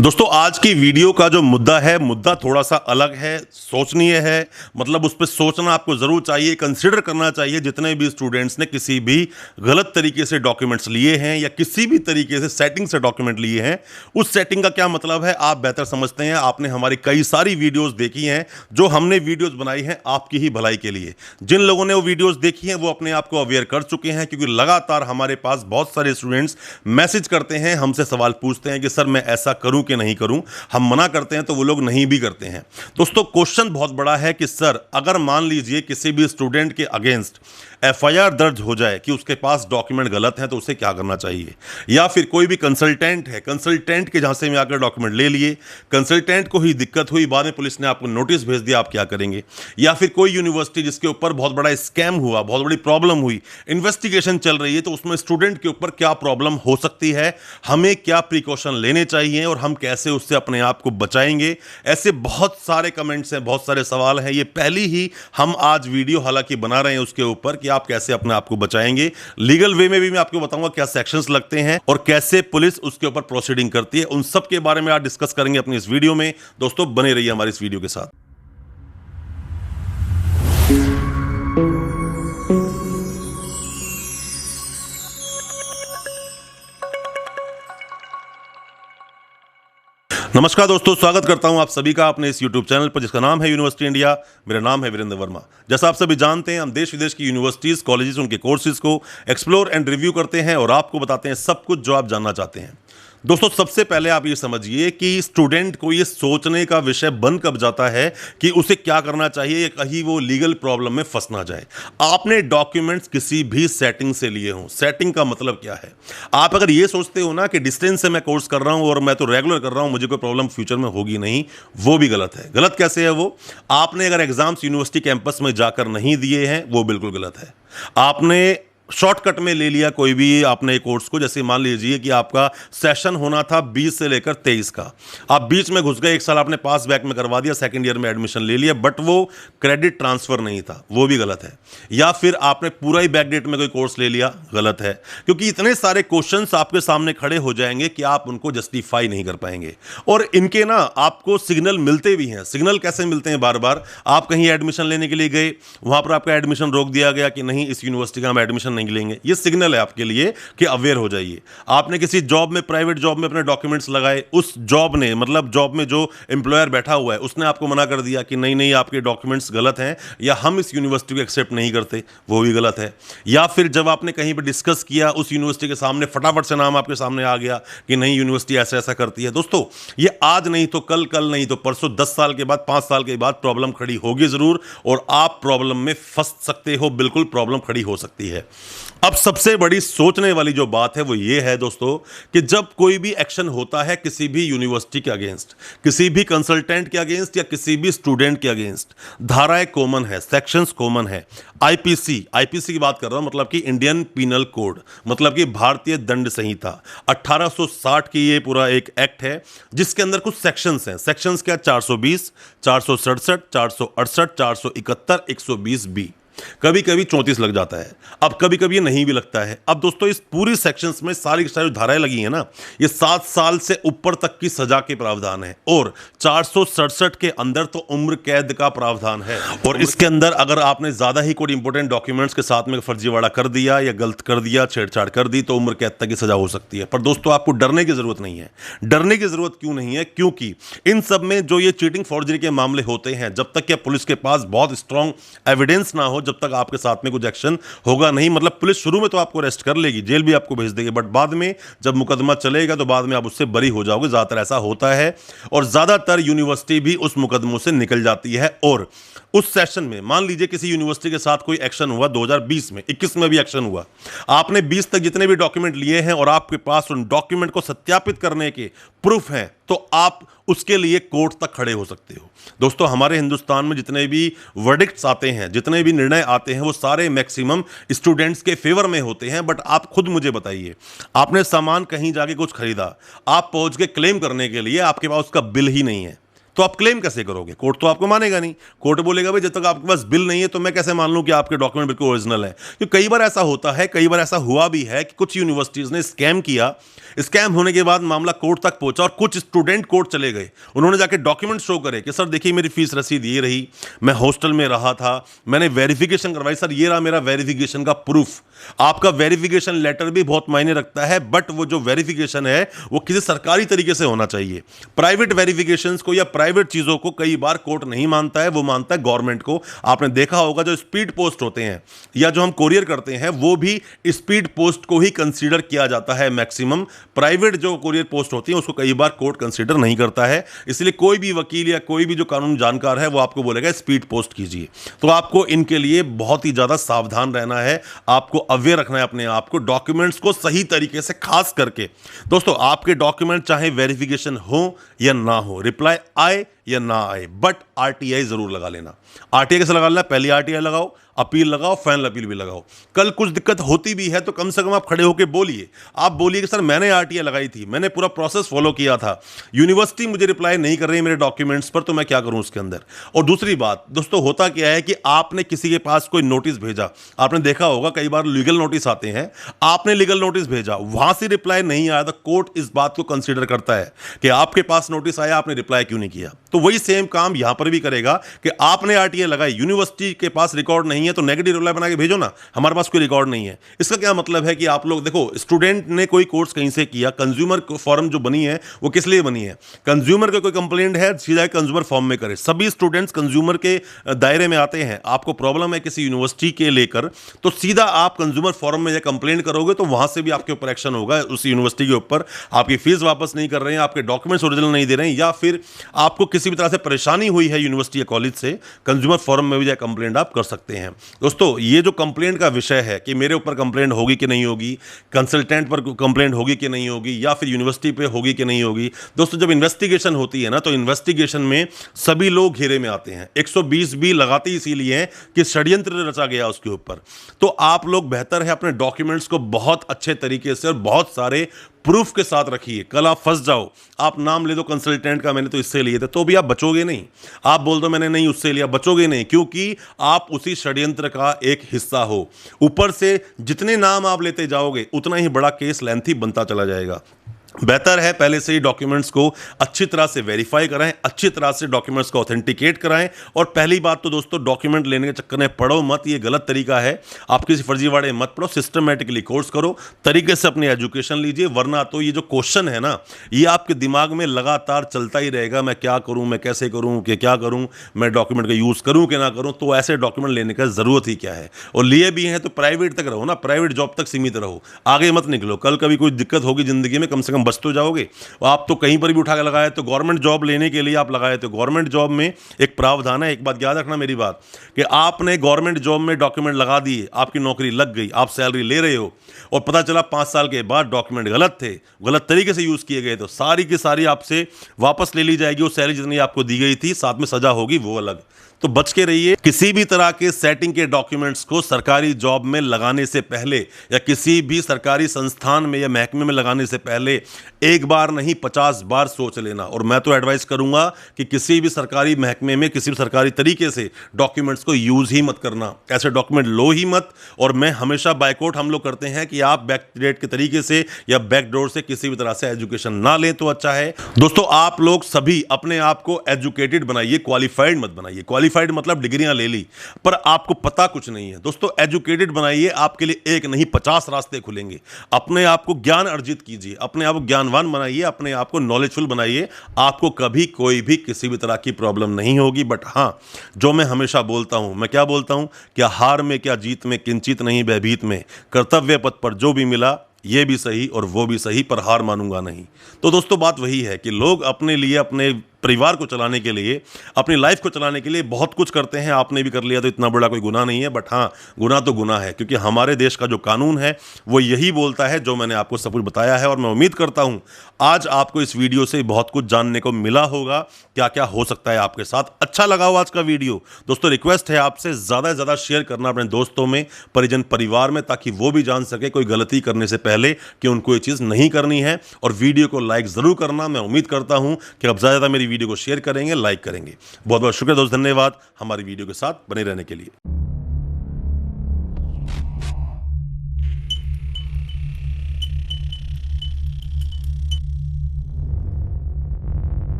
दोस्तों आज की वीडियो का जो मुद्दा थोड़ा सा अलग है, सोचनीय है। मतलब उस पर सोचना आपको ज़रूर चाहिए, कंसिडर करना चाहिए। जितने भी स्टूडेंट्स ने किसी भी गलत तरीके से डॉक्यूमेंट्स लिए हैं या किसी भी तरीके से सेटिंग से डॉक्यूमेंट लिए हैं, उस सेटिंग का क्या मतलब है आप बेहतर समझते हैं। आपने हमारी कई सारी वीडियोज़ देखी हैं, जो हमने वीडियोज़ बनाई हैं आपकी ही भलाई के लिए। जिन लोगों ने वो वीडियोज़ देखी हैं वो अपने आप को अवेयर कर चुके हैं, क्योंकि लगातार हमारे पास बहुत सारे स्टूडेंट्स मैसेज करते हैं, हमसे सवाल पूछते हैं कि सर मैं ऐसा करूं कि नहीं करूं। हम मना करते हैं तो वो लोग नहीं भी करते हैं। दोस्तों क्वेश्चन बहुत बड़ा है कि सर अगर मान लीजिए किसी भी स्टूडेंट के अगेंस्ट एफआईआर दर्ज हो जाए कि उसके पास डॉक्यूमेंट गलत है, तो उसे क्या करना चाहिए। या फिर कोई भी कंसल्टेंट है, कंसल्टेंट के झांसे में आकर डॉक्यूमेंट ले लिए, कंसल्टेंट को ही दिक्कत हुई, बाद में पुलिस ने आपको नोटिस भेज दिया, आप क्या करेंगे। या फिर कोई यूनिवर्सिटी जिसके ऊपर बहुत बड़ा स्कैम हुआ, बहुत बड़ी प्रॉब्लम हुई, इन्वेस्टिगेशन चल रही है, तो उसमें स्टूडेंट के ऊपर क्या प्रॉब्लम हो सकती है, हमें क्या प्रिकॉशन लेने चाहिए और हम कैसे उससे अपने आप को बचाएंगे। ऐसे बहुत सारे कमेंट्स हैं, बहुत सारे सवाल हैं। ये पहली ही हम आज वीडियो हालांकि बना रहे हैं उसके ऊपर कि आप कैसे अपने आप को बचाएंगे। लीगल वे में भी मैं आपको बताऊंगा क्या सेक्शंस लगते हैं और कैसे पुलिस उसके ऊपर प्रोसीडिंग करती है। उन सब के बारे में आज डिस्कस करेंगे अपनी इस वीडियो में। दोस्तों बने रहिए हमारी इस वीडियो के साथ। नमस्कार दोस्तों, स्वागत करता हूं आप सभी का अपने इस YouTube चैनल पर जिसका नाम है यूनिवर्सिटी इंडिया। मेरा नाम है वीरेंद्र वर्मा। जैसा आप सभी जानते हैं, हम देश विदेश की यूनिवर्सिटीज़, कॉलेजेस, उनके कोर्सेज को एक्सप्लोर एंड रिव्यू करते हैं और आपको बताते हैं सब कुछ जो आप जानना चाहते हैं। दोस्तों सबसे पहले आप ये समझिए कि स्टूडेंट को ये सोचने का विषय बन कब जाता है कि उसे क्या करना चाहिए, कहीं वो लीगल प्रॉब्लम में फंस ना जाए। आपने डॉक्यूमेंट्स किसी भी सेटिंग से लिए हों, सेटिंग का मतलब क्या है। आप अगर ये सोचते हो ना कि डिस्टेंस से मैं कोर्स कर रहा हूं और मैं तो रेगुलर कर रहा हूं, मुझे कोई प्रॉब्लम फ्यूचर में होगी नहीं, वो भी गलत है। गलत कैसे है वो? आपने अगर एग्जाम्स यूनिवर्सिटी कैंपस में जाकर नहीं दिए हैं, वो बिल्कुल गलत है। आपने शॉर्टकट में ले लिया कोई भी आपने कोर्स को, जैसे मान लीजिए कि आपका सेशन होना था 20 से लेकर 23 का, आप बीच में घुस गए, एक साल आपने पास बैक में करवा दिया, सेकंड ईयर में एडमिशन ले लिया, बट वो क्रेडिट ट्रांसफर नहीं था, वो भी गलत है। या फिर आपने पूरा ही बैकडेट में कोई कोर्स ले लिया, गलत है। क्योंकि इतने सारे क्वेश्चंस आपके सामने खड़े हो जाएंगे कि आप उनको जस्टिफाई नहीं कर पाएंगे। और इनके ना आपको सिग्नल मिलते भी हैं। सिग्नल कैसे मिलते हैं? बार बार आप कहीं एडमिशन लेने के लिए गए, वहां पर आपका एडमिशन रोक दिया गया कि नहीं इस यूनिवर्सिटी का हम एडमिशन नहीं लेंगे। ये सिग्नल है आपके लिए कि अवेयर हो जाइए। आपने किसी जॉब में, प्राइवेट जॉब में अपने डॉक्यूमेंट्स लगाए, उस जॉब ने, मतलब जॉब में जो एम्प्लॉयर बैठा हुआ है उसने आपको मना कर दिया कि नहीं नहीं आपके डॉक्यूमेंट्स गलत हैं या हम इस यूनिवर्सिटी को एक्सेप्ट नहीं करते, वो भी गलत है। या फिर जब आपने कहीं पर डिस्कस किया, उस यूनिवर्सिटी के सामने फटाफट से नाम आपके सामने आ गया कि नहीं यूनिवर्सिटी ऐसा ऐसा करती है। दोस्तों ये आज नहीं तो कल, कल नहीं तो परसों, 10 साल के बाद, 5 साल के बाद प्रॉब्लम खड़ी होगी जरूर और आप प्रॉब्लम में फंस सकते हो। बिल्कुल प्रॉब्लम खड़ी हो सकती है। अब सबसे बड़ी सोचने वाली जो बात है वो ये है दोस्तों कि जब कोई भी एक्शन होता है किसी भी यूनिवर्सिटी के अगेंस्ट, किसी भी कंसल्टेंट के अगेंस्ट या किसी भी स्टूडेंट के अगेंस्ट, धाराएं कॉमन है, सेक्शंस कॉमन है। आईपीसी की बात कर रहा हूं, मतलब कि इंडियन पीनल कोड, मतलब कि भारतीय दंड संहिता 1860 की ये पूरा एक एक्ट है जिसके अंदर कुछ सेक्शंस हैं। सेक्शंस क्या? 420, 467, 468, 471, 120B, कभी कभी 34 लग जाता है, अब कभी कभी ये नहीं भी लगता है। अब दोस्तों इस पूरी सेक्शंस में सारी की सारी धाराएं लगी हैं ना, ये 7 साल से ऊपर तक की सजा के प्रावधान है और 467 के अंदर तो उम्र कैद का प्रावधान है। और इसके अंदर अगर आपने ज्यादा ही कोई इंपॉर्टेंट डॉक्यूमेंट्स के साथ में फर्जीवाड़ा कर दिया या गलत कर दिया, छेड़छाड़ कर दी, तो उम्र कैद तक की सजा हो सकती है। पर दोस्तों आपको डरने की जरूरत नहीं है। डरने की जरूरत क्यों नहीं है? क्योंकि इन सब में जो ये चीटिंग फॉर्जरी के मामले होते हैं, जब तक कि पुलिस के पास बहुत स्ट्रांग एविडेंस ना हो, जब तक आपके साथ में कुछ एक्शन होगा नहीं। मतलब पुलिस शुरू में तो आपको अरेस्ट कर लेगी, जेल भी आपको भेज देगी, बट बाद में जब मुकदमा चलेगा तो बाद में आप उससे बरी हो जाओगे। ज्यादातर ऐसा होता है और ज्यादातर यूनिवर्सिटी भी उस मुकदमों से निकल जाती है। और उस सेशन में मान लीजिए किसी यूनिवर्सिटी के साथ कोई एक्शन हुआ 2020 में, 21 में भी एक्शन हुआ, आपने 20 तक जितने भी डॉक्यूमेंट लिए हैं और आपके पास उन डॉक्यूमेंट को सत्यापित करने के प्रूफ हैं, तो आप उसके लिए कोर्ट तक खड़े हो सकते हो। दोस्तों हमारे हिंदुस्तान में जितने भी वर्डिक्ट्स आते हैं, जितने भी निर्णय आते हैं, वो सारे मैक्सिमम स्टूडेंट्स के फेवर में होते हैं। बट आप खुद मुझे बताइए, आपने सामान कहीं जाके कुछ खरीदा, आप पहुंच के क्लेम करने के लिए आपके पास उसका बिल ही नहीं है, तो आप क्लेम कैसे करोगे? कोर्ट तो आपको मानेगा नहीं। कोर्ट बोलेगा भाई जब तक आपके पास बिल नहीं है तो मैं कैसे मान लूं कि आपके डॉक्यूमेंट बिल्कुल ओरिजिनल है। क्योंकि कई बार ऐसा होता है, कई बार ऐसा हुआ भी है कि कुछ यूनिवर्सिटीज ने स्कैम किया। स्कैम होने के बाद मामला कोर्ट तक पहुंचा और कुछ स्टूडेंट कोर्ट चले गए। उन्होंने जाके डॉक्यूमेंट शो करे कि सर देखिए मेरी फीस रसीद ये रही, मैं हॉस्टल में रहा था, मैंने वेरिफिकेशन करवाई, सर ये रहा मेरा वेरिफिकेशन का प्रूफ। आपका वेरिफिकेशन लेटर भी बहुत मायने रखता है, बट वो जो वेरिफिकेशन है वो किसी सरकारी तरीके से होना चाहिए। प्राइवेट वेरिफिकेशंस को या प्राइवेट चीजों को कई बार कोर्ट नहीं मानता है, वो मानता है गवर्नमेंट को। आपने देखा होगा जो स्पीड पोस्ट होते हैं या जो हम कोरियर करते हैं वो भी स्पीड पोस्ट को ही कंसीडर किया जाता है मैक्सिमम। प्राइवेट जो कोरियर पोस्ट होती है उसको कई बार कोर्ट कंसीडर नहीं करता है। इसलिए कोई भी वकील या कोई भी जो कानून जानकार है वो आपको बोलेगा स्पीड पोस्ट कीजिए। तो आपको इनके लिए बहुत ही ज्यादा सावधान रहना है, आपको अवेयर रखना है अपने आप को, डॉक्यूमेंट्स को सही तरीके से। खास करके दोस्तों आपके डॉक्यूमेंट चाहे वेरिफिकेशन हो या ना हो, रिप्लाई आए या ना आए, बट आरटीआई जरूर लगा लेना। आरटीआई कैसे लगा लेना? पहली आरटीआई लगाओ, अपील लगाओ, फाइनल अपील भी लगाओ। कल कुछ दिक्कत होती भी है तो कम से कम आप खड़े होकर बोलिए। आप बोलिए कि सर मैंने आरटीआई लगाई थी, मैंने पूरा प्रोसेस फॉलो किया था, यूनिवर्सिटी मुझे रिप्लाई नहीं कर रही मेरे डॉक्यूमेंट्स पर, तो मैं क्या करूं उसके अंदर। और दूसरी बात दोस्तों, होता क्या है कि आपने किसी के पास कोई नोटिस भेजा, आपने देखा होगा कई बार लीगल नोटिस आते हैं, आपने लीगल नोटिस भेजा, वहां से रिप्लाई नहीं आया तो कोर्ट इस बात को कंसीडर करता है कि आपके पास नोटिस आया, आपने रिप्लाई क्यों नहीं किया। तो वही सेम काम यहां पर भी करेगा कि आपने आरटीआई लगाई, यूनिवर्सिटी के पास रिकॉर्ड नहीं है तो नेगेटिव रिप्लाई बना के भेजो ना, हमारे पास कोई रिकॉर्ड नहीं है। इसका क्या मतलब है कि आप लोग देखो, स्टूडेंट ने कोई कोर्स कहीं से किया, कंज्यूमर फॉर्म जो बनी है वो किस लिए बनी है? कंज्यूमर का कोई कंप्लेंट है सीधा कंज्यूमर फॉर्म में करे। सभी स्टूडेंट्स कंज्यूमर के दायरे में आते हैं। आपको प्रॉब्लम है किसी यूनिवर्सिटी के लेकर तो सीधा आप कंज्यूमर फॉर्म में कंप्लेंट करोगे तो वहां से भी आपके ऊपर एक्शन होगा, उस यूनिवर्सिटी के ऊपर। आपकी फीस वापस नहीं कर रहे हैं, आपके डॉक्यूमेंट्स ओरिजिनल नहीं दे रहे हैं, या फिर आपको किसी भी तरह से परेशानी हुई है यूनिवर्सिटी या कॉलेज से, कंज्यूमर फॉरम में भी जाकर कंप्लेंट आप कर सकते हैं। दोस्तों ये जो कंप्लेंट का विषय है कि मेरे ऊपर कंप्लेंट होगी कि नहीं होगी, कंसल्टेंट पर कंप्लेंट होगी कि नहीं होगी, या फिर यूनिवर्सिटी पे होगी कि नहीं होगी। दोस्तों जब इन्वेस्टिगेशन होती है ना तो इन्वेस्टिगेशन में सभी लोग घेरे में आते हैं। 120 भी लगाते इसीलिए हैं कि षड्यंत्र रचा गया उसके ऊपर। तो आप लोग बेहतर है अपने डॉक्यूमेंट्स को बहुत अच्छे तरीके से और बहुत सारे प्रूफ के साथ रखिए। कल आप फंस जाओ, आप नाम ले दो कंसल्टेंट का, मैंने तो इससे लिए थे, तो भी आप बचोगे नहीं। आप बोल दो मैंने नहीं उससे लिया, बचोगे नहीं, क्योंकि आप उसी षड्यंत्र का एक हिस्सा हो। ऊपर से जितने नाम आप लेते जाओगे उतना ही बड़ा केस लेंथी बनता चला जाएगा। बेहतर है पहले से ही डॉक्यूमेंट्स को अच्छी तरह से वेरीफाई कराएं, अच्छी तरह से डॉक्यूमेंट्स को ऑथेंटिकेट कराएं। और पहली बात तो दोस्तों, डॉक्यूमेंट लेने के चक्कर में पढ़ो मत, ये गलत तरीका है। आप किसी फर्जीवाड़े मत पढ़ो, सिस्टमेटिकली कोर्स करो, तरीके से अपनी एजुकेशन लीजिए, वरना तो ये जो क्वेश्चन है ना ये आपके दिमाग में लगातार चलता ही रहेगा। मैं क्या करूं, मैं कैसे करूं, कि क्या करूं, मैं डॉक्यूमेंट का यूज़ करूं कि ना करूं। तो ऐसे डॉक्यूमेंट लेने का ज़रूरत ही क्या है। और लिए भी हैं तो प्राइवेट तक रहो ना, प्राइवेट जॉब तक सीमित रहो, आगे मत निकलो। कल कभी कोई दिक्कत होगी ज़िंदगी में, कम से कम बच तो जाओगे। आप तो कहीं पर भी उठा के लगाए, तो गवर्नमेंट जॉब लेने के लिए आप लगाए, तो गवर्नमेंट जॉब में एक प्रावधान है। एक बात याद रखना मेरी बात, कि आपने गवर्नमेंट जॉब में डॉक्यूमेंट लगा दिए, आपकी नौकरी लग गई, आप सैलरी ले रहे हो और पता चला 5 साल के बाद डॉक्यूमेंट गलत थे, गलत तरीके से यूज किए गए, तो सारी की सारी आपसे वापस ले ली जाएगी। वो सैलरी जितनी आपको दी गई थी, साथ में सजा होगी, वो अलग। तो बच के रहिए। किसी भी तरह के सेटिंग के डॉक्यूमेंट्स को सरकारी जॉब में लगाने से पहले या किसी भी सरकारी संस्थान में या महकमे में लगाने से पहले एक बार नहीं 50 बार सोच लेना। और मैं तो एडवाइस करूंगा कि किसी भी सरकारी महकमे में किसी भी सरकारी तरीके से डॉक्यूमेंट्स को यूज ही मत करना, ऐसे डॉक्यूमेंट लो ही मत। और मैं हमेशा बायकॉट हम लोग करते हैं कि आप बैकडेट के तरीके से या बैकडोर से किसी भी तरह से एजुकेशन ना लें तो अच्छा है। दोस्तों आप लोग सभी अपने आप को एजुकेटेड बनाइए, क्वालिफाइड मत बनाइए। क्वालिफाइड मतलब डिग्रियां ले ली पर आपको पता कुछ नहीं है। दोस्तों एजुकेटेड बनाइए, आपके लिए एक नहीं 50 रास्ते खुलेंगे। अपने आप को ज्ञान अर्जित कीजिए, अपने आप को ज्ञानवान बनाइए, अपने आप को नॉलेजफुल बनाइए। आपको कभी कोई भी किसी भी तरह की प्रॉब्लम नहीं होगी। बट हाँ, जो मैं हमेशा बोलता हूं, मैं क्या बोलता हूं, क्या हार में क्या जीत में किंचित नहीं भयभीत में, कर्तव्य पथ पर जो भी मिला ये भी सही और वो भी सही, पर हार मानूंगा नहीं। तो दोस्तों बात वही है कि लोग अपने लिए, अपने परिवार को चलाने के लिए, अपनी लाइफ को चलाने के लिए बहुत कुछ करते हैं। आपने भी कर लिया तो इतना बड़ा कोई गुनाह नहीं है। बट हाँ, गुनाह तो गुनाह है, क्योंकि हमारे देश का जो कानून है वो यही बोलता है जो मैंने आपको सब कुछ बताया है। और मैं उम्मीद करता हूँ आज आपको इस वीडियो से बहुत कुछ जानने को मिला होगा, क्या क्या हो सकता है आपके साथ। अच्छा लगा हो आज का वीडियो दोस्तों, रिक्वेस्ट है आपसे ज़्यादा से ज़्यादा शेयर करना अपने दोस्तों में, परिजन परिवार में, ताकि वो भी जान सके कोई गलती करने से पहले कि उनको ये चीज़ नहीं करनी है। और वीडियो को लाइक ज़रूर करना। मैं उम्मीद करता हूँ कि अब ज़्यादा मेरी वीडियो को शेयर करेंगे, लाइक करेंगे। बहुत बहुत शुक्रिया दोस्त, धन्यवाद हमारी वीडियो के साथ बने रहने के लिए।